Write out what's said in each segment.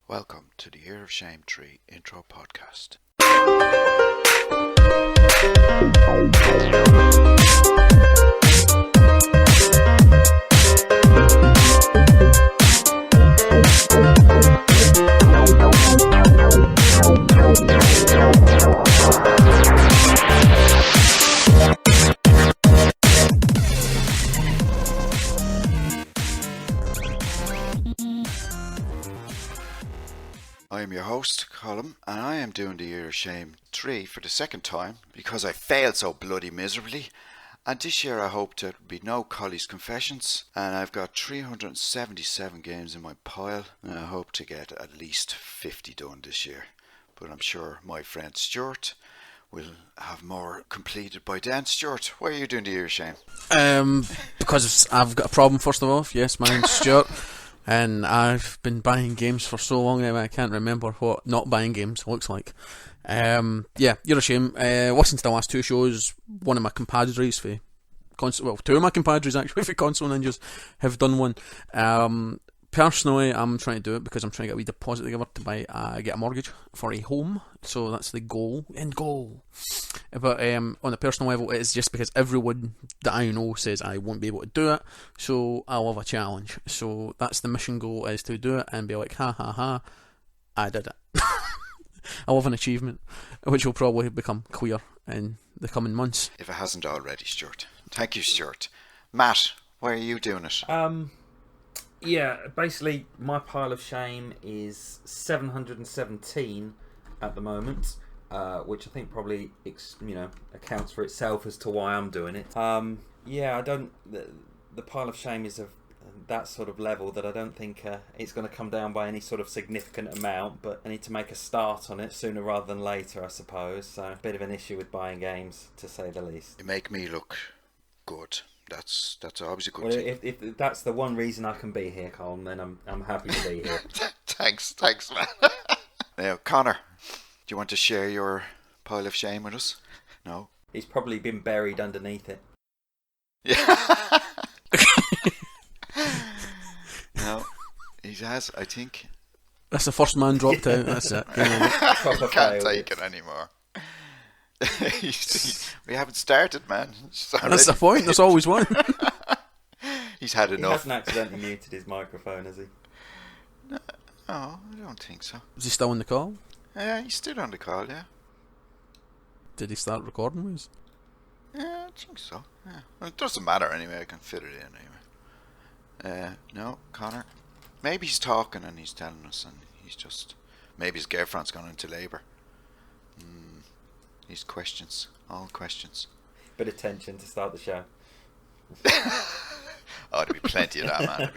Welcome to the Year of Shame 3 intro podcast. I am your host, Colm, and I am doing the Year of Shame 3 for the second time because I failed so bloody miserably. And this year I hope there'll be no Collie's Confessions, and I've got 377 games in my pile, and I hope to get at least 50 done this year. But I'm sure my friend Stuart will have more completed by then. Stuart, why are you doing the Year of Shame? Because I've got a problem, first of all. Yes, my name's Stuart. And I've been buying games for so long now I can't remember what not buying games looks like. You're a shame. Listened to the last two shows. One of my compadres for two of my compadres actually for Console Ninjas have done one. Personally, I'm trying to do it because I'm trying to get a wee deposit together to get a mortgage for a home. So that's the end goal. But on a personal level, it's just because everyone that I know says I won't be able to do it. So I'll have a challenge. So that's the mission goal, is to do it and be like, ha ha ha, I did it. I'll have an achievement, which will probably become clear in the coming months. If it hasn't already, Stuart. Thank you, Stuart. Matt, why are you doing it? Yeah, basically my pile of shame is 717 at the moment, which I think probably accounts for itself as to why I'm doing it. I don't. The pile of shame is of that sort of level that I don't think it's going to come down by any sort of significant amount, but I need to make a start on it sooner rather than later, I suppose. So a bit of an issue with buying games, to say the least. You make me look good. That's always a good thing. If that's the one reason I can be here, Colm, then I'm happy to be here. Thanks, man. Now, Connor, do you want to share your pile of shame with us? No? He's probably been buried underneath it. Yeah. No, he has, I think. That's the first man dropped out, that's it. Can't take it anymore. We haven't started, man. That's the point, there's always one. He's had enough. He hasn't accidentally muted his microphone, has he? No, I don't think so. Is he still on the call? Yeah, he's still on the call, yeah. Did he start recording with us? Yeah, I think so. Yeah. Well, it doesn't matter anyway, I can fit it in anyway. No, Connor. Maybe he's talking and he's telling us, and maybe his girlfriend's gone into labour. These questions, all questions. Bit of tension to start the show. There'll be plenty of that, man.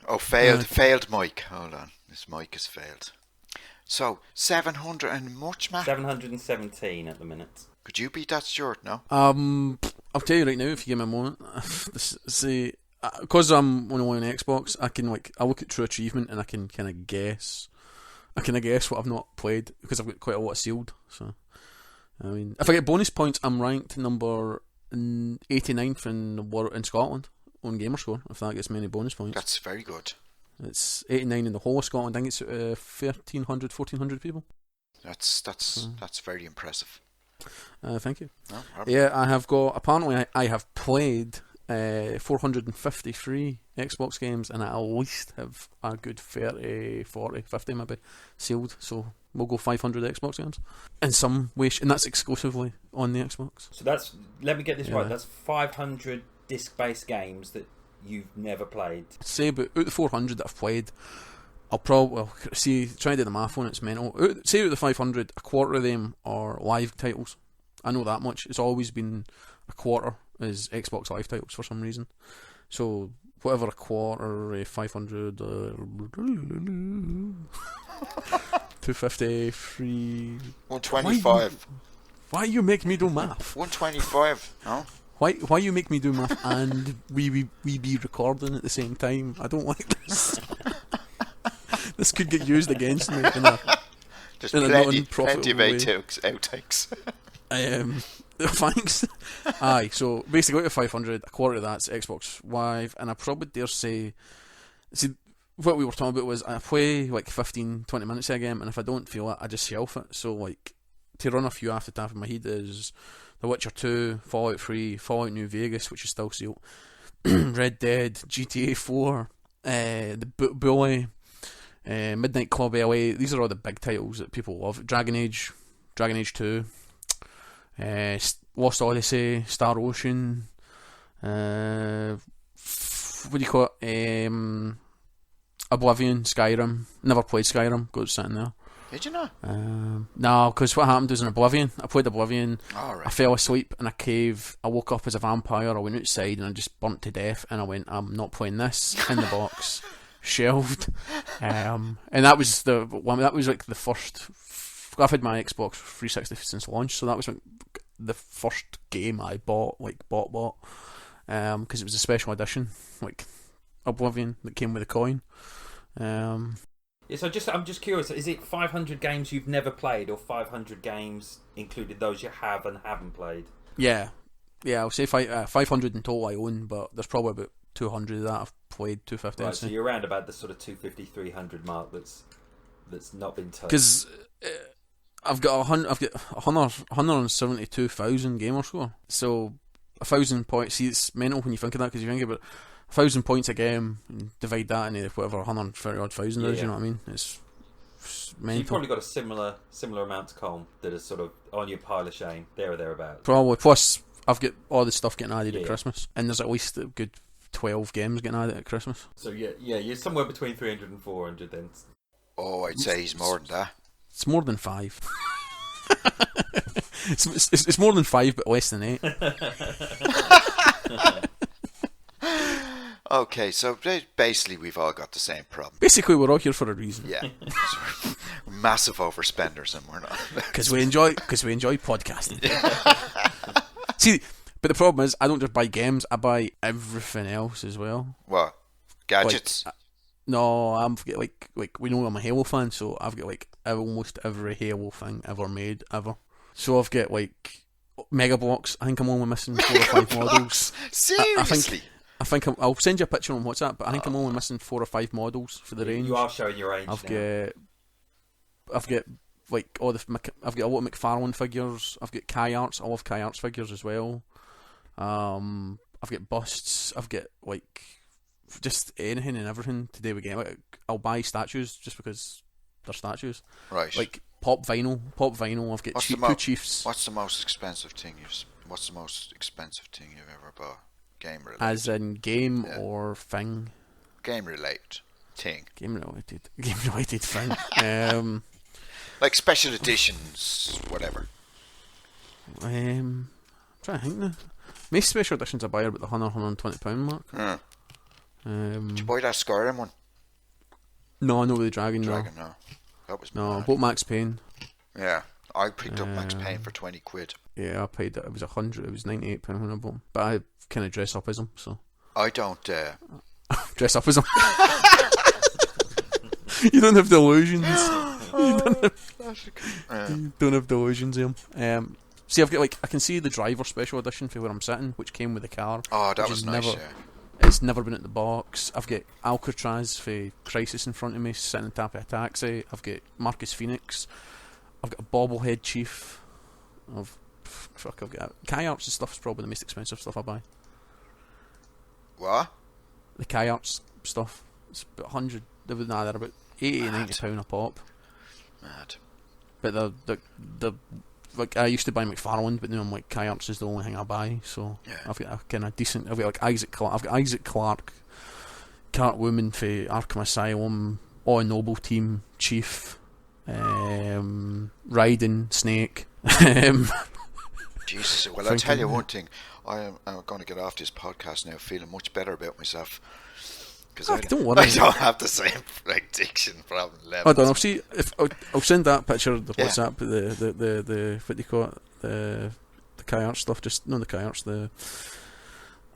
Oh, failed mic. Hold on, this mic has failed. So, 700 and much, Matt? 717 at the minute. Could you beat that, Stuart, no? I'll tell you right now, if you give me a moment. See, because I'm only on Xbox, I look at True Achievement and I can kind of guess. What I've not played, because I've got quite a lot sealed. So, I mean, if I get bonus points, I'm ranked number 89th in Scotland on Gamerscore. If that gets me any bonus points, that's very good. It's 89 in the whole of Scotland. I think it's 1,300, 1,400 people. That's very impressive. Thank you. No, yeah, I have got. Apparently, I have played 453 Xbox games, and I at least have a good 30, 40, 50 maybe sealed. So we'll go 500 Xbox games in some way, and that's exclusively on the Xbox. So let me get this right. That's 500 disc-based games that you've never played. Say about out of the 400 that I've played, I'll probably try to do the math on it. It's mental. Say out of the 500, a quarter of them are live titles. I know that much. It's always been a quarter is Xbox Live titles for some reason. So whatever a quarter, 500, 253, 125. Why you make me do math? 125. No. Why you make me do math and we be recording at the same time? I don't like this. This could get used against me in a plenty of outtakes. Thanks. Aye, so basically out of 500, a quarter of that's Xbox Live, and I probably dare say, what we were talking about was I play like 15, 20 minutes of a game, and if I don't feel it, I just shelf it. So like to run a few off the top of my head is The Witcher 2, Fallout 3, Fallout New Vegas, which is still sealed, Red Dead, GTA 4, the Bully, Midnight Club LA. These are all the big titles that people love. Dragon Age 2, Lost Odyssey, Star Ocean, what do you call it? Oblivion, Skyrim. Never played Skyrim. Got it sitting there. Did you not? No, because what happened was in Oblivion, I played Oblivion. All right. I fell asleep in a cave. I woke up as a vampire. I went outside and I just burnt to death. And I went, I'm not playing this. In the box, shelved. And that was the one. That was like the first. I've had my Xbox 360 since launch, so that was like the first game I bought. Because it was a special edition, like Oblivion, that came with a coin. Yeah, so I'm just curious, is it 500 games you've never played, or 500 games including those you have and haven't played? Yeah, I'll say 500 in total I own, but there's probably about 200 of that I've played, 250. Right, so you're around about the sort of 250, 300 mark that's not been touched. Because I've got 172,000 gamer score, so 1,000 points. See, it's mental when you think of that, because you think about 1,000 points a game and divide that into whatever 130 odd thousand is. You know what I mean? It's mental. So you've probably got a similar amount to Colm that is sort of on your pile of shame, there or thereabouts. Probably. Plus, I've got all the stuff getting added at Christmas, and there's at least a good 12 games getting added at Christmas. So yeah, you're somewhere between 300 and 400 then. Oh, I'd say he's more than that. It's more than 5. it's more than 5, but less than 8. Okay, so basically we've all got the same problem. Basically, we're all here for a reason. Yeah. Massive overspenders, and we're not. Because we enjoy podcasting. See, but the problem is, I don't just buy games, I buy everything else as well. What? Gadgets? No, I'm like we know I'm a Halo fan, so I've got like almost every Halo thing ever made ever. So I've got like Mega Blocks. I think I'm only missing 4 or 5 models. Seriously? I think I'll send you a picture on WhatsApp, but I think I'm only missing 4 or 5 models for the range. You are showing your age. I've got like I've got a lot of McFarlane figures. I've got Kai Arts. I love Kai Arts figures as well. I've got busts. I've got like just anything and everything to do with game. Like, I'll buy statues just because they're statues. Right. Like pop vinyl. I've got two Chiefs. What's the most expensive thing you've ever bought? Game related. As in game or thing? Game related thing. Game related thing. Like special editions, whatever. I'm trying to think now. Most special editions I buy are about the £120 mark. Did you buy that Skyrim one? No, not with the Dragon. No. That was no. I mad. bought Max Payne. Yeah, I picked up Max Payne for 20 quid. Yeah, I paid it. It was 100. It was £98 when I bought him. But I kind of dress up as him, so. I don't. Dress up as him. You don't have delusions. You don't have delusions of him. See, I've got like I can see the driver special edition for where I'm sitting, which came with the car. Oh, that was nice. Yeah. It's never been at the box. I've got Alcatraz for Crisis in front of me, sitting on top of a taxi. I've got Marcus Phoenix. I've got a bobblehead chief. I've got Kai Arts and stuff is probably the most expensive stuff I buy. What? The Kai Arts stuff. It's about 100. They're about 80, £90 a pop. Mad. But the like I used to buy McFarlane, but now I'm like Kai Arts is the only thing I buy. So yeah. I've got a kind of decent. I've got like Isaac Clarke. I've got Isaac Clarke, Catwoman for Arkham Asylum, All Noble Team, Chief, Raiden, Snake. Jesus. Well, I'll tell you one thing. I'm going to get off this podcast now feeling much better about myself. Because don't worry. I don't have the same diction problem level. I don't know. See, if I'll send that picture of the WhatsApp, the what do you call it, the Kai Arts stuff. Just no, the Kai Arts. I'll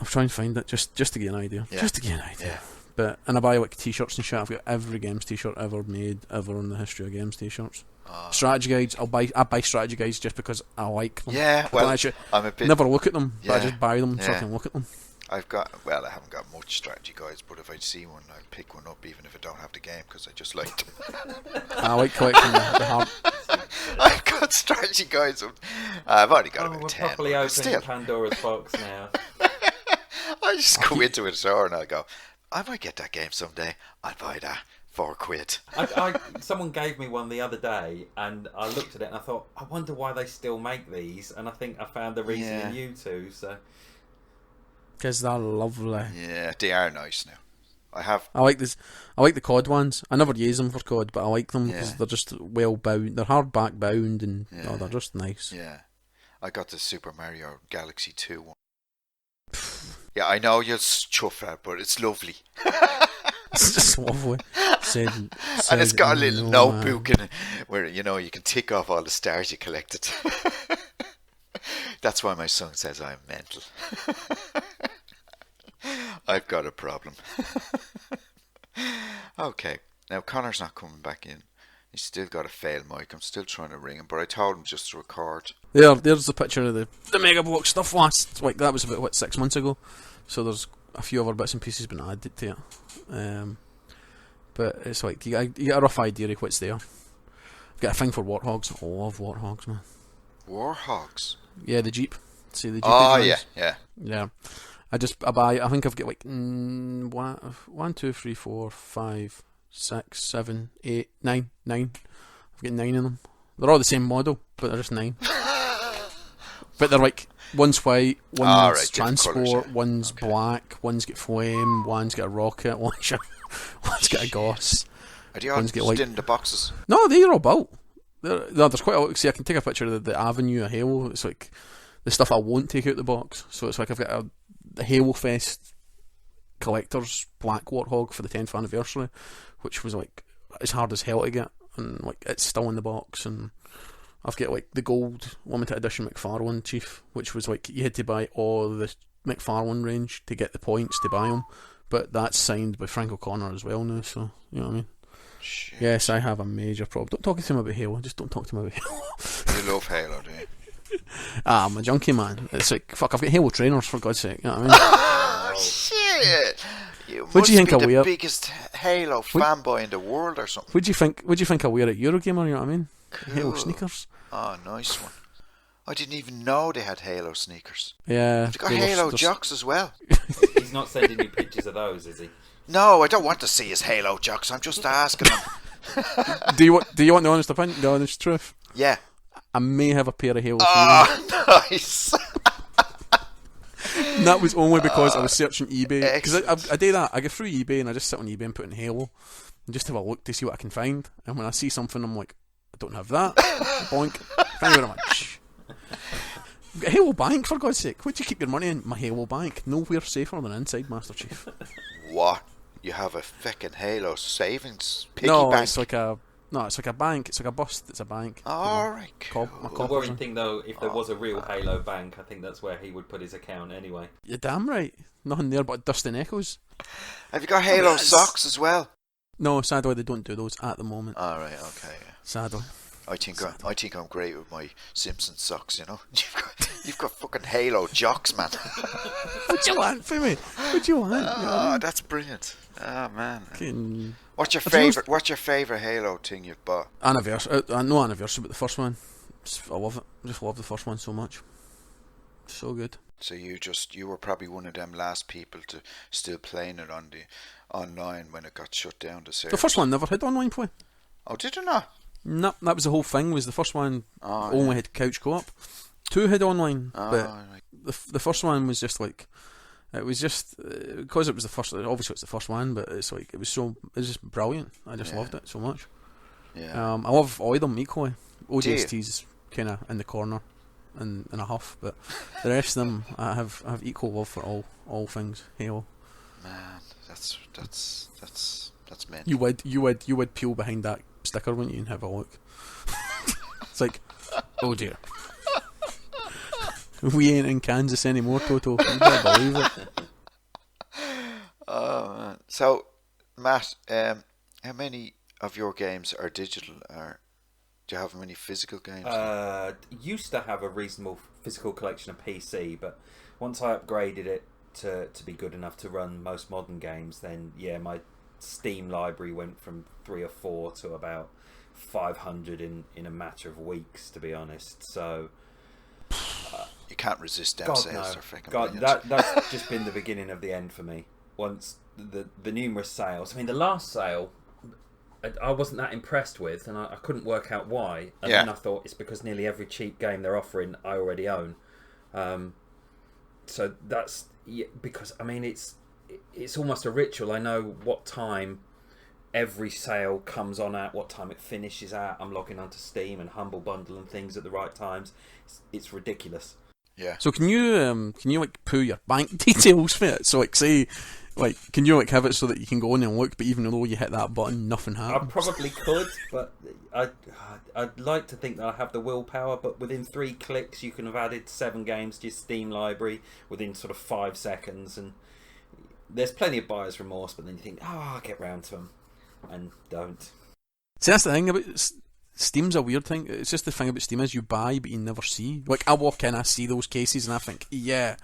try and find it just to get an idea. Yeah. Just to get an idea. Yeah. But I buy like t-shirts and shit. I've got every games t-shirt ever made ever in the history of games t-shirts. Strategy guides. I buy strategy guides just because I like them. Yeah. Well, I'm a bit. Never look at them, but I just buy them so I can look at them. I haven't got much strategy guides, but if I see one, I'll pick one up, even if I don't have the game, because I just like them. I like collecting the hard. I've got strategy guides. I've already got about we're 10. properly but opening still, Pandora's box now. I just go into a store and I go, I might get that game someday. I'll buy that. £4. Someone gave me one the other day, and I looked at it and I thought, I wonder why they still make these. And I think I found the reason in U2. So Because they're lovely. Yeah, they are nice now. I like the COD ones. I never use them for COD, but I like them because they're just well bound. They're hardback bound, and they're just nice. Yeah, I got the Super Mario Galaxy 2 one. Yeah, I know you're chuffed at, but it's lovely. It's just lovely. And it's got a little notebook in it where you can tick off all the stars you collected. That's why my son says I'm mental. I've got a problem. Okay, now Connor's not coming back in. He's still got a failed mic. I'm still trying to ring him, but I told him just to record. There's the picture of the Mega Block stuff last. Like that was about 6 months ago. So there's a few other bits and pieces been added to it. But it's like you get a rough idea of what's there. I've got a thing for warthogs. I love warthogs, man. Warthogs? Yeah, the Jeep. See the Jeep. Oh yeah. I buy. I think I've got like 1, 2, 3, 4, 5, 6, 7, 8, 9. I've got 9 of them. They're all the same model, but they're just 9. But they're like one's white, one's transport, colours, one's black, one's got flame, one's got a rocket, one's got a Goss. Are they all just in the boxes? No, they're all built. There's quite a lot. See, I can take a picture of the Avenue of Halo. It's like the stuff I won't take out the box. So it's like I've got the Halo Fest collector's black warthog for the 10th anniversary, which was like as hard as hell to get, and like it's still in the box. And I've got like the gold limited edition McFarlane Chief, which was like you had to buy all the McFarlane range to get the points to buy them, but that's signed by Frank O'Connor as well now. So you know what I mean. Shit. Yes, I have a major problem. Don't talk to him about Halo. Just don't talk to him about Halo. You love Halo, do you? I'm a junkie, man. It's like, fuck, I've got Halo trainers, for God's sake. You know what I mean? Oh, shit! You what do you think be I the wear? biggest Halo fanboy in the world or something. What do you think I wear at Eurogamer, you know what I mean? Cool. Halo sneakers. Oh, nice one. I didn't even know they had Halo sneakers. Yeah. They've got Halo jocks as well. He's not sending you pictures of those, is he? No, I don't want to see his Halo jocks. I'm just asking him. Do you want the honest opinion, the honest truth? Yeah. I may have a pair of Halo shoes. Oh, nice. And that was only because I was searching eBay. Because Excellent. I do that. I go through eBay and I just sit on eBay and put in Halo and just have a look to see what I can find. And when I see something, I'm like, I don't have that. Boink. Thank you very much. I've got a Halo Bank, for God's sake. Where'd you keep your money in? My Halo Bank. Nowhere safer than inside, Master Chief. What? You have a fucking Halo savings piggy No, bank? it's like a bank. It's like a bust. It's a bank. Alright, cool. The worrying thing, though, if there was a real Halo bank, I think that's where he would put his account anyway. You're damn right. Nothing there but dust and echoes. Have you got Halo socks as well? No, sadly they don't do those at the moment. Alright, okay. Yeah. Sadly. I think I'm great with my Simpsons socks, you know. You've got fucking Halo jocks, man. What do you want from me? What do you want? Oh, that's brilliant. Oh man. Fucking... What's your favourite Halo thing you've bought? Anniversary. No anniversary, but the first one. I love it. I just love the first one so much. So good. So you were probably one of them last people to still playing it on the online when it got shut down. The first one never had online play. Oh, did it not? No, that was the whole thing. Was the first one only had couch co-op. 2 had online, but right. the first one was just like it was just because it was the first. Obviously, it's the first one, but it's like it was just brilliant. I just loved it so much. Yeah. I love all of them equally. ODST's kind of in the corner and in a huff, but the rest of them I have equal love for all things Halo. Man, that's meant. You would peel behind that sticker, wouldn't you, and have a look? It's like, oh dear. We ain't in Kansas anymore, Toto. You can't believe it. Oh man. So, Matt, how many of your games are digital? Do you have many physical games? Used to have a reasonable physical collection of PC, but once I upgraded it to be good enough to run most modern games, then yeah, my Steam library went from 3 or 4 to about 500 in a matter of weeks, to be honest. So you can't resist them God, sales. no. They're freaking God, brilliant. that's just been the beginning of the end for me. Once the numerous sales. I mean, the last sale I wasn't that impressed with, and I couldn't work out why. And then I thought it's because nearly every cheap game they're offering I already own. So that's because I mean it's almost a ritual. I know what time every sale comes on at, what time it finishes at. I'm logging onto Steam and Humble Bundle and things at the right times. It's ridiculous. Yeah. So can you like put your bank details for it? So like say, like can you like have it so that you can go in and look, but even though you hit that button, nothing happens? I probably could, but I'd like to think that I have the willpower. But within 3 clicks, you can have added 7 games to your Steam library within sort of 5 seconds, and there's plenty of buyer's remorse. But then you think, oh, I'll get round to them, and don't. See, that's the thing about Steam's a weird thing. It's just the thing about Steam is you buy but you never see. Like I walk in, I see those cases, and I think, yeah.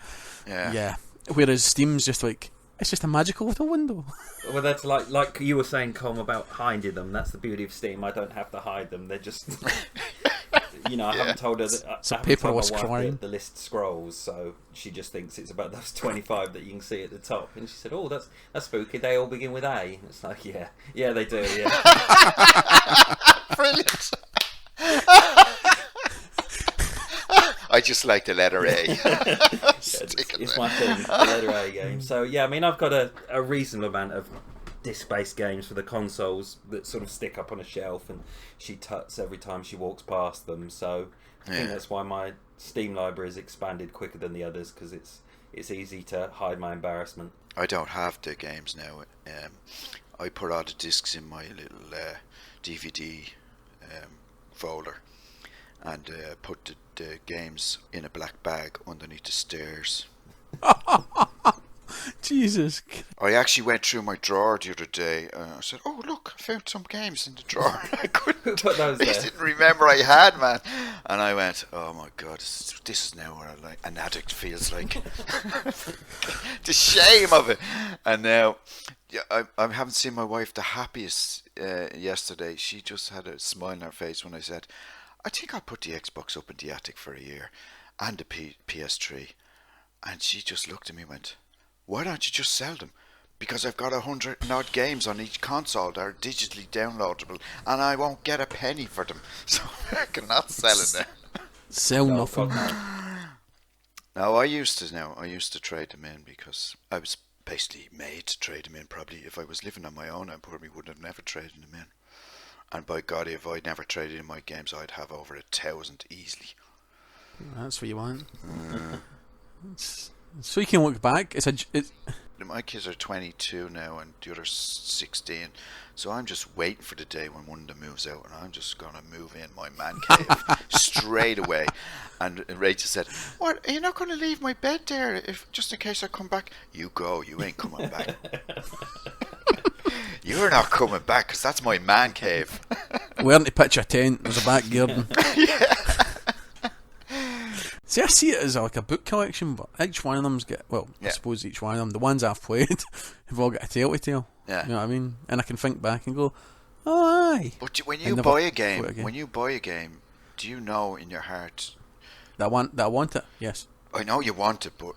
Whereas Steam's just like, it's just a magical little window. Well, that's like you were saying, Colm, about hiding them. That's the beauty of Steam. I don't have to hide them. They're just, I haven't told her that. I haven't told my wife that the list scrolls, so she just thinks it's about those 25 that you can see at the top. And she said, "Oh, that's spooky. They all begin with A." And it's like, yeah, they do. Yeah. Brilliant. I just like the letter A. It's my thing, the letter A game. So yeah, I mean, I've got a reasonable amount of disc-based games for the consoles that sort of stick up on a shelf, and she tuts every time she walks past them. So I think that's why my Steam library has expanded quicker than the others, because it's easy to hide my embarrassment. I don't have the games now. I put all the discs in my little DVD folder, and put the games in a black bag underneath the stairs. Jesus. I actually went through my drawer the other day, and I said, "Oh look, I found some games in the drawer." I couldn't put those there. I didn't remember I had, man. And I went, "Oh my god, this is now what an addict feels like." The shame of it. And now, I haven't seen my wife the happiest yesterday. She just had a smile on her face when I said, "I think I'll put the Xbox up in the attic for a year, and the PS3." And she just looked at me and went, "Why don't you just sell them? Because I've got 100 and odd games on each console that are digitally downloadable, and I won't get a penny for them, so I cannot sell it now." Sell nothing. No, I used to trade them in, because I was basically made to trade them in. Probably if I was living on my own, I probably would have never traded them in. And by God, if I'd never traded in my games, I'd have over 1,000 easily. That's what you want. So you can look back. My kids are 22 now, and the other's 16. So I'm just waiting for the day when one of them moves out, and I'm just gonna move in my man cave straight away. And Rachel said, "What? Are you not gonna leave my bed there if just in case I come back?" "You go. You ain't coming back." "You're not coming back, because that's my man cave." Where to pitch a tent? There's a back garden. Yeah. See, I see it as like a book collection, but each one of them's I suppose each one of them, the ones I've played, have all got a tale to tell. Yeah. You know what I mean? And I can think back and go, "Oh, aye." But when you buy a game, do you know in your heart that I want it? Yes. I know you want it, but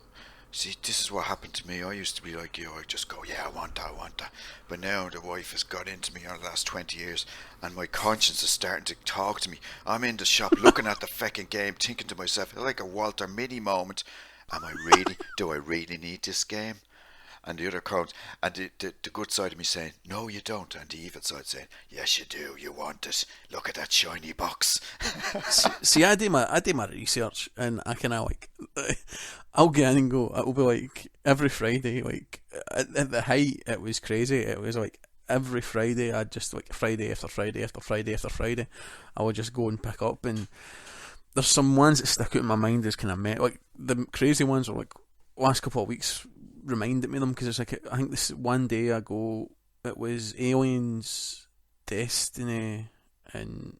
see, this is what happened to me. I used to be like you. I just go, "Yeah, I want that. But now the wife has got into me over the last 20 years, and my conscience is starting to talk to me. I'm in the shop looking at the fucking game, thinking to myself, like a Walter Mitty moment, do I really need this game? And the other comes, and the good side of me saying, "No, you don't," and the evil side saying, "Yes, you do. You want it. Look at that shiny box." See, I do my research, and I kind of like, I'll get in and go. It'll be like every Friday. Like at the height, it was crazy. It was like every Friday, I'd just like Friday after Friday after Friday after Friday, I would just go and pick up. And there's some ones that stick out in my mind as kind of like the crazy ones are like last couple of weeks reminded me of them, because it's like I think this one day ago it was Aliens, Destiny, and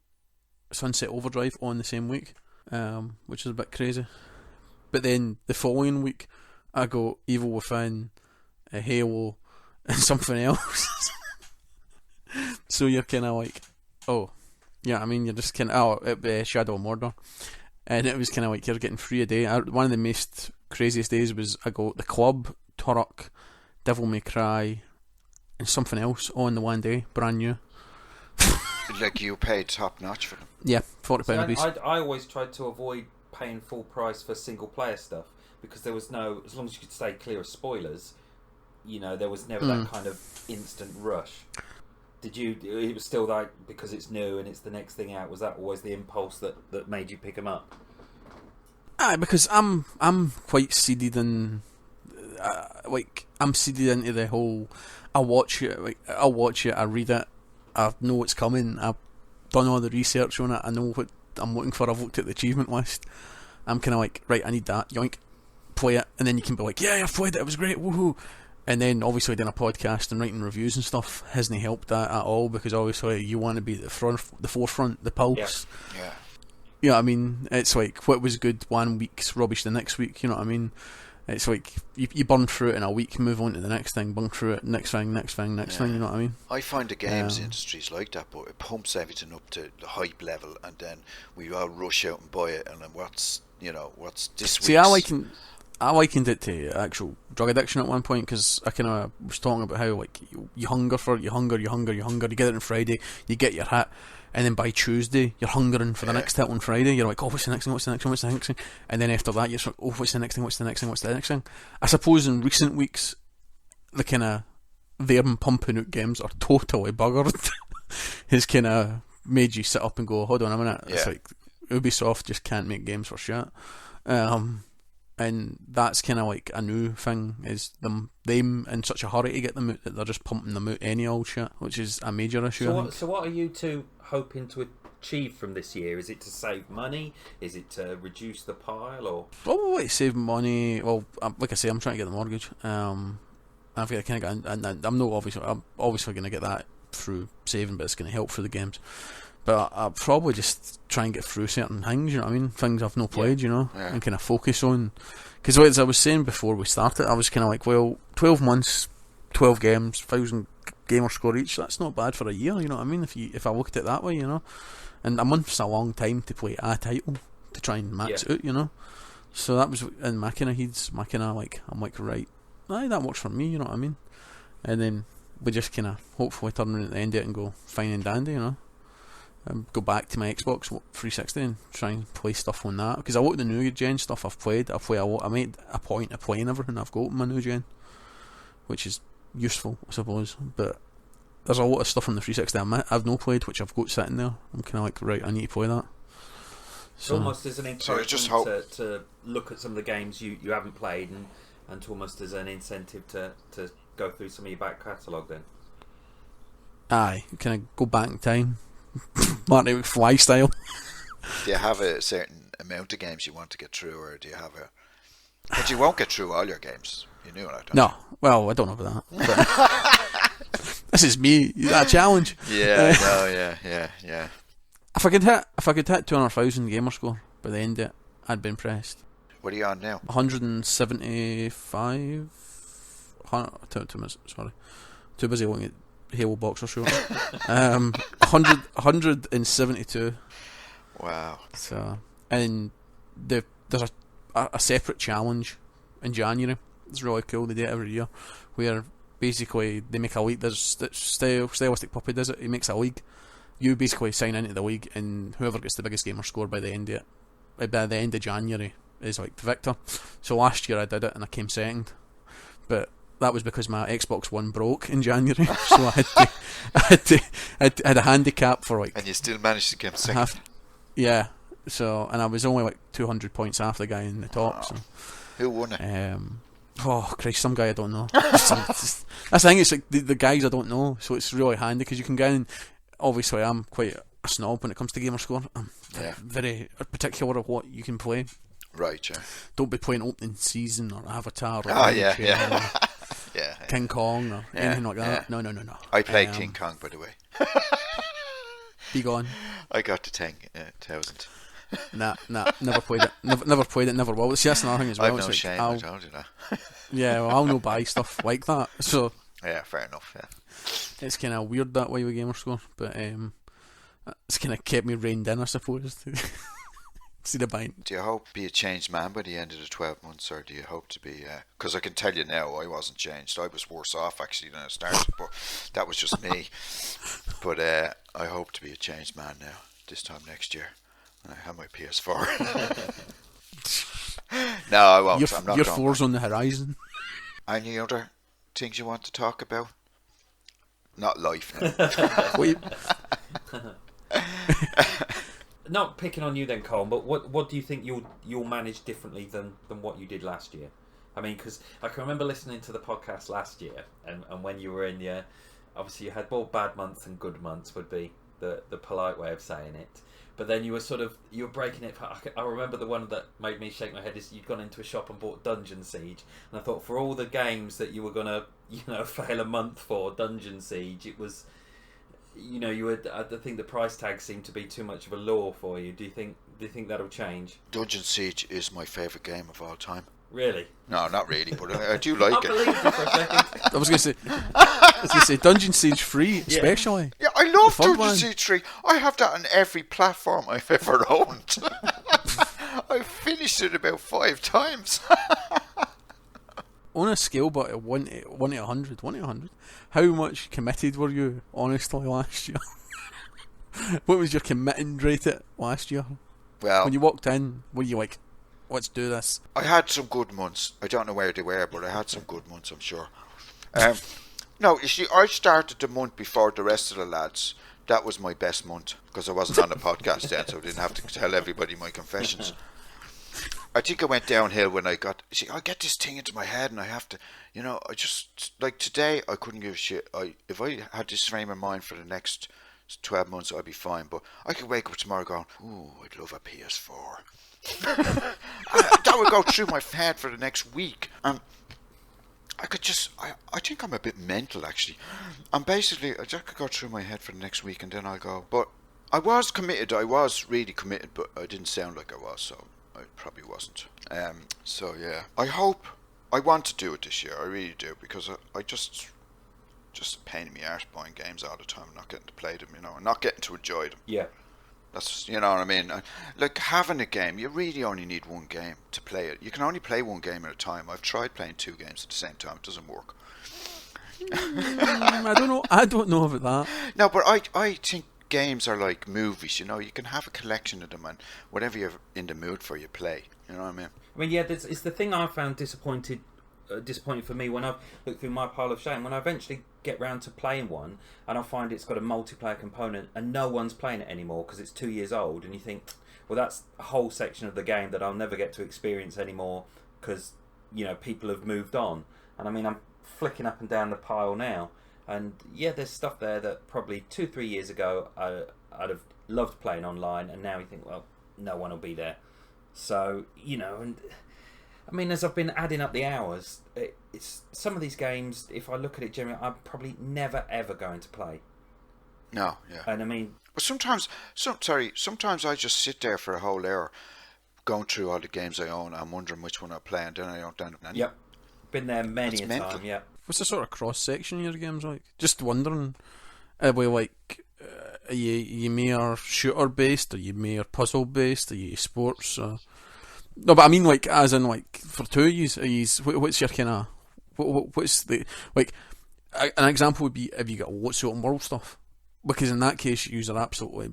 Sunset Overdrive on the same week, which is a bit crazy. But then the following week I go Evil Within, Halo, and something else. So you're kind of like, oh, yeah, I mean, you're just kind of, Shadow of Mordor. And it was kind of like, you're getting 3 a day. One of the most craziest days was, I go The Club, Turok, Devil May Cry, and something else all in the one day, brand new. Like, you paid top notch for them. Yeah, £40 a piece. I always tried to avoid paying full price for single player stuff, because there was no, as long as you could stay clear of spoilers, you know, there was never that kind of instant rush. Did you? It was still like, because it's new and it's the next thing out. Was that always the impulse that made you pick them up? Because I'm quite seeded in, I'm seeded into the whole. I watch it, I read it, I know what's coming. I've done all the research on it. I know what I'm looking for. I've looked at the achievement list. I'm kind of like, right, I need that. Yoink, play it, and then you can be like, yeah, I've played it. It was great. Woohoo! And then obviously doing a podcast and writing reviews and stuff hasn't helped that at all, because obviously you want to be at the forefront, the pulse. Yeah. You know what I mean? It's like, what was good one week's rubbish the next week, you know what I mean? It's like, you burn through it in a week, move on to the next thing, burn through it, next thing, you know what I mean? I find the games industry's like that, but it pumps everything up to the hype level, and then we all rush out and buy it, and then what's this week's... See, I likened it to actual drug addiction at one point, because I kind of was talking about how, like, you hunger for it, you get it on Friday, you get your hit, and then by Tuesday you're hungering for the next hit on Friday. You're like, oh, what's the next thing, and then after that you're like, oh, what's the next thing. I suppose in recent weeks the kind of them pumping out games are totally buggered has kind of made you sit up and go, hold on a minute. It's like Ubisoft just can't make games for shit. And that's kind of like a new thing, is them in such a hurry to get them out that they're just pumping them out any old shit, which is a major issue. So what are you two hoping to achieve from this year? Is it to save money? Is it to reduce the pile? Or probably save money. Well, like I say, I'm trying to get the mortgage. I've got kind of, and I'm obviously going to get that through saving, but it's going to help through the games. But I'll probably just try and get through certain things, you know what I mean? Things I've not played, you know, and kind of focus on. Because as I was saying before we started, I was kind of like, well, 12 months, 12 games, 1,000 gamer score each, that's not bad for a year, you know what I mean? If I looked at it that way, you know. And a month's a long time to play a title, to try and max it out, you know. So that was in my kind of heads, I'm like, right, aye, that works for me, you know what I mean? And then we just kind of hopefully turn around at the end of it and go fine and dandy, you know. Go back to my Xbox 360 and try and play stuff on that, because a lot of the new gen stuff I've played, I made a point of playing everything I've got in my new gen, which is useful, I suppose. But there's a lot of stuff on the 360 I've not played, which I've got sitting there. I'm kind of like, right, I need to play that. So almost as an encouragement to look at some of the games you haven't played, and to almost as an incentive to go through some of your back catalogue then. Aye, kind of go back in time. Marty McFly style. Do you have a certain amount of games you want to get through, or do you have a... But you won't get through all your games. You knew that, don't you? No. Well, I don't know about that. This is me. That challenge. Yeah, no, yeah. If I could hit 200,000 gamer score by the end of it, I'd be impressed. What are you on now? 175. Sorry. Too busy looking at Halo Boxer Short. 172. Wow. So, and there's a separate challenge in January. It's really cool. They do it every year, where basically they make a league. There's Stylistic Puppy does it. He makes a league. You basically sign into the league, and whoever gets the biggest gamer score by the end of it, by the end of January, is like the victor. So last year I did it and I came second, but that was because my Xbox One broke in January, so I had a handicap for like. And you still managed to get second. Yeah. So, and I was only like 200 points off the guy in the top. So. Who won it? Oh Christ, some guy I don't know. That's the thing. It's like the guys I don't know, so it's really handy because you can get in. Obviously, I'm quite a snob when it comes to gamer score. I'm very particular of what you can play. Right, yeah. Don't be playing opening season or Avatar or yeah. King Kong or anything like that. Yeah. No. I played King Kong, by the way. Be gone. I got to 10,000. Nah, never played it. Never played it, never will. See, that's another thing as well. I've no It's shame, I told you that. Yeah, well, I'll no buy stuff like that. So Yeah, fair enough, yeah. it's kind of weird that way with Gamerscore, but it's kind of kept me reined in, I suppose. See the bind. Do you hope to be a changed man by the end of the 12 months, or do you hope to be... Because I can tell you now, I wasn't changed. I was worse off, actually, than I started, but that was just me. But I hope to be a changed man now, this time next year, when I have my PS4. No, I won't. I'm not your going. four's on the horizon. Any other things you want to talk about? Not life now. Wait. Not picking on you then, Colm, but what do you think you'll manage differently than what you did last year? I mean, because I can remember listening to the podcast last year, and when you were in your... Obviously, you had more bad months and good months, would be the polite way of saying it. But then you were breaking it. I remember the one that made me shake my head is you'd gone into a shop and bought Dungeon Siege, and I thought for all the games that you were gonna fail a month for Dungeon Siege, it was you would. I think the price tag seemed to be too much of a lure for you. Do you think that'll change? Dungeon Siege is my favourite game of all time. Really? No, not really, but I do like it. I believed you for a second. I was going to say Dungeon Siege 3 especially. Yeah, I love The fun Dungeon one. Siege 3. I have that on every platform I've ever owned. I've finished it about 5 times. On a scale, but 1 to 100, how much committed were you, honestly, last year? What was your committing rate at last year? Well, When you walked in, were you like, let's do this? I had some good months. I don't know where they were, but I had some good months, I'm sure. No, you see, I started the month before the rest of the lads. That was my best month, because I wasn't on the podcast then, so I didn't have to tell everybody my confessions. I think I went downhill when I get this thing into my head and I have to, I just, like today, I couldn't give a shit. If I had this frame of mind for the next 12 months, I'd be fine, but I could wake up tomorrow going, ooh, I'd love a PS4. That would go through my head for the next week. I could just, I think I'm a bit mental actually. I'm basically, I just could go through my head for the next week and then I'll go. But I was committed, I was really committed, but I didn't sound like I was, so I probably wasn't. So yeah, I want to do it this year, I really do, because I just a pain in the arse buying games all the time, not getting to play them, and not getting to enjoy them. Yeah. That's, you know what I mean? Like, having a game, you really only need one game to play it. You can only play one game at a time. I've tried playing 2 games at the same time. It doesn't work. I don't know about that. No, but I think games are like movies, you can have a collection of them and whatever you're in the mood for, you play. You know what I mean? I mean, yeah, it's the thing I found disappointing for me when I've looked through my pile of shame. When I eventually get round to playing one and I find it's got a multiplayer component and no one's playing it anymore because it's 2 years old, and you think, well, that's a whole section of the game that I'll never get to experience anymore because people have moved on. And I mean, I'm flicking up and down the pile now, and yeah, there's stuff there that probably 2-3 years ago I'd have loved playing online, and now you think, well, no one will be there. So and I mean, as I've been adding up the hours, it's some of these games, if I look at it generally, I'm probably never ever going to play. No, yeah. And I mean... But sometimes I just sit there for a whole hour going through all the games I own. I'm wondering which one I play, and then I don't down any. Yep. Been there many That's a mental. time, yeah. What's the sort of cross-section of your games like? Just wondering, are we like, are you more shooter-based, are you more puzzle-based, are you sports, or... No, but I mean, like, as in, like, for 2 of yous, what's your kind of, what's the, like, an example would be if you got lots of open world stuff, because in that case, you are absolutely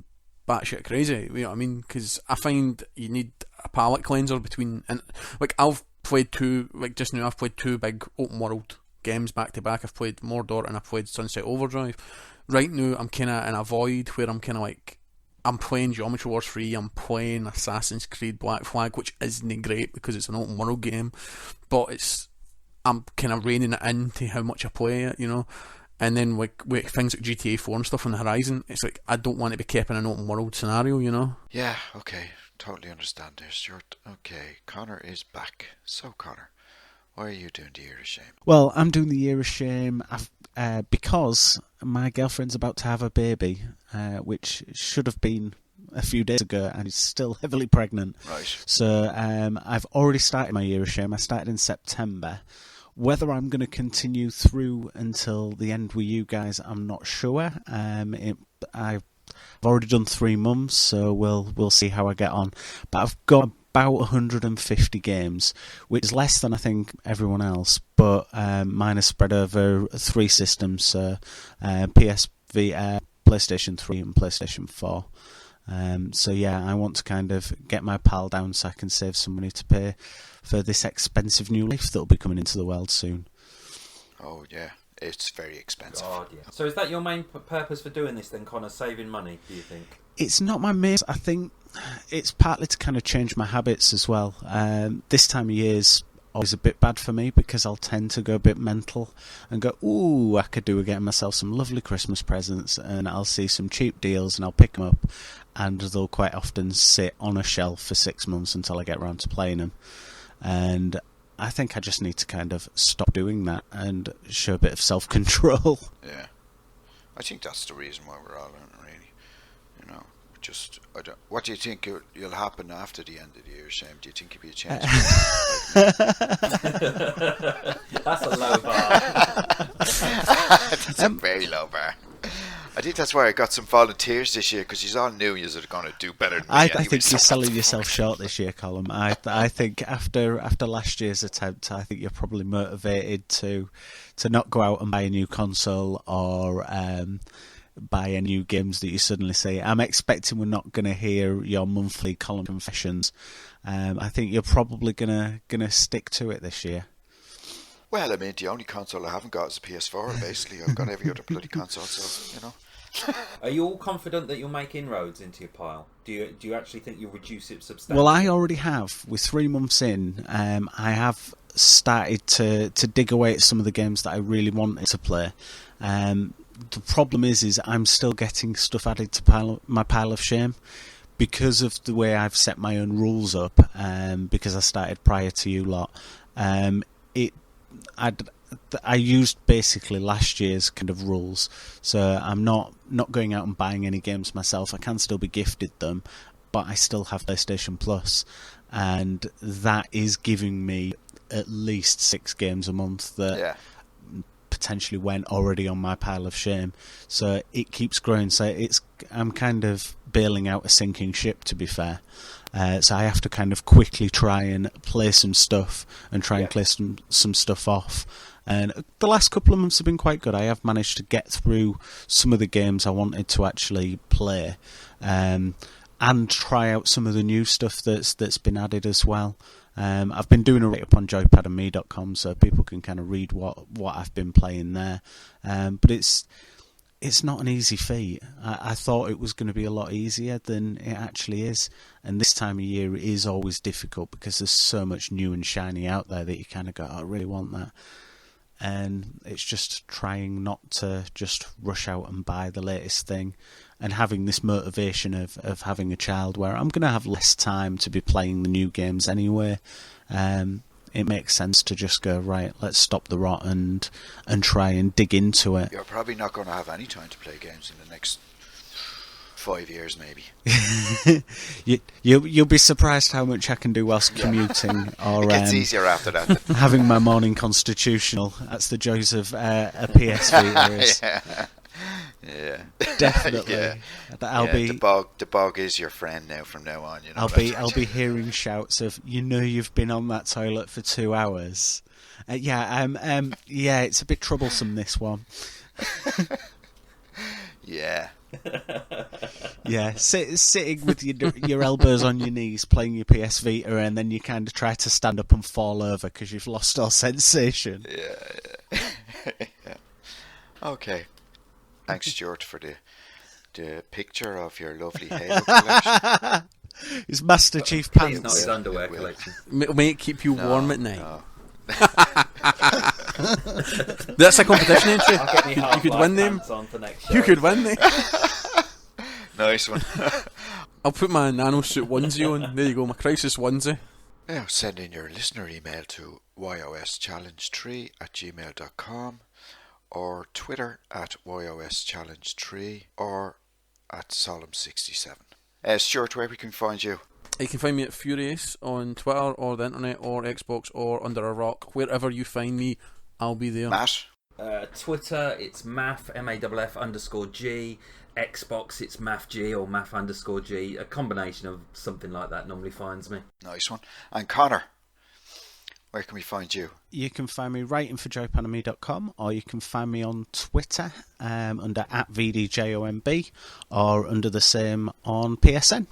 batshit crazy, you know what I mean? Because I find you need a palate cleanser between, and, like, I've played 2, like, just now I've played 2 big open world games back to back. I've played Mordor and I've played Sunset Overdrive. Right now, I'm kind of in a void where I'm kind of like, I'm playing Geometry Wars 3, I'm playing Assassin's Creed Black Flag, which isn't great because it's an open world game, but I'm kind of reining it into how much I play it, and then with things like GTA 4 and stuff on the horizon, it's like, I don't want to be kept in an open world scenario, Yeah, okay, totally understand there, Stuart. Okay, Connor is back. So, Connor, why are you doing the Year of Shame? Well, I'm doing the Year of Shame because my girlfriend's about to have a baby, which should have been a few days ago, and is still heavily pregnant. Right. So I've already started my year of shame. I started in September. Whether I'm going to continue through until the end with you guys, I'm not sure. I've already done 3 months, so we'll see how I get on. But I've got about 150 games, which is less than I think everyone else. But mine is spread over 3 systems: so PS Vita, PlayStation 3, and PlayStation 4. So yeah, I want to kind of get my pal down so I can save some money to pay for this expensive new life that'll be coming into the world soon. Oh yeah, it's very expensive. God, yeah. So is that your main purpose for doing this then, Connor? Saving money, do you think? It's not my main. I think it's partly to kind of change my habits as well. This time of year is always a bit bad for me because I'll tend to go a bit mental and go, ooh, I could do with getting myself some lovely Christmas presents, and I'll see some cheap deals and I'll pick them up, and they'll quite often sit on a shelf for 6 months until I get around to playing them. And I think I just need to kind of stop doing that and show a bit of self-control. Yeah, I think that's the reason why we're all in it, really. You know, just what do you think you'll happen after the end of the year, Shane? Do you think you'll be a change? That's a low bar. That's a very low bar. I think that's why I got some volunteers this year, because he's all new. You're going to do better than me. I think you're selling yourself short this year, Colm. I think after last year's attempt, I think you're probably motivated to not go out and buy a new console or buy any new games that you suddenly say. I'm expecting we're not going to hear your monthly Colm confessions. I think you're probably gonna stick to it this year. Well, I mean, the only console I haven't got is a PS4. Basically, I've got every other bloody console, so you know. Are you all confident that you'll make inroads into your pile? Do you actually think you'll reduce it substantially? Well, I already have. With 3 months in, I have started to dig away at some of the games that I really wanted to play. The problem is I'm still getting stuff added to my pile of shame because of the way I've set my own rules up. Because I started prior to you lot. I used basically last year's kind of rules, so I'm not going out and buying any games myself. I can still be gifted them, but I still have PlayStation Plus, and that is giving me at least 6 games a month that potentially went already on my pile of shame. So it keeps growing. So I'm kind of bailing out a sinking ship, to be fair. So I have to kind of quickly try and play some stuff and try and clear some stuff off. And the last couple of months have been quite good. I have managed to get through some of the games I wanted to actually play, and try out some of the new stuff that's been added as well. I've been doing a write-up on joypadandme.com, so people can kind of read what I've been playing there. But it's not an easy feat. I thought it was going to be a lot easier than it actually is. And this time of year it is always difficult because there's so much new and shiny out there that you kind of go, I really want that. And it's just trying not to just rush out and buy the latest thing, and having this motivation of having a child where I'm going to have less time to be playing the new games anyway. It makes sense to just go, right, let's stop the rot and try and dig into it. You're probably not going to have any time to play games in the next 5 years, maybe. You'll be surprised how much I can do whilst commuting. Or it gets easier after that. Having my morning constitutional. That's the joys of a PS Vita. Yeah, definitely. Yeah. The bog is your friend now from now on. You know, I'll be hearing shouts of, you've been on that toilet for 2 hours. It's a bit troublesome, this one. Yeah. Yeah, sitting with your elbows on your knees playing your PS Vita, and then you kind of try to stand up and fall over because you've lost all sensation. Yeah. Okay. Thanks, Stuart, for the picture of your lovely Halo collection. His Master Chief pants. It's not his underwear collection. May it keep you warm at night. No. That's a competition entry. I'll get me You could win them. on for next show. You could win them. Nice one. I'll put my nano suit onesie on. There you go, my crisis onesie. Now send in your listener email to yoschallenge3@gmail.com, or Twitter @yoschallenge3, or @solemn67. Stuart, where we can find you? You can find me at Furious on Twitter or the internet or Xbox or under a rock. Wherever you find me, I'll be there. Matt? Twitter, it's maff, MAFF_G. Xbox, it's maffg or maff_G. A combination of something like that normally finds me. Nice one. And Connor, where can we find you? You can find me writing for joepanamy.com, or you can find me on Twitter under @VDJOMB, or under the same on PSN.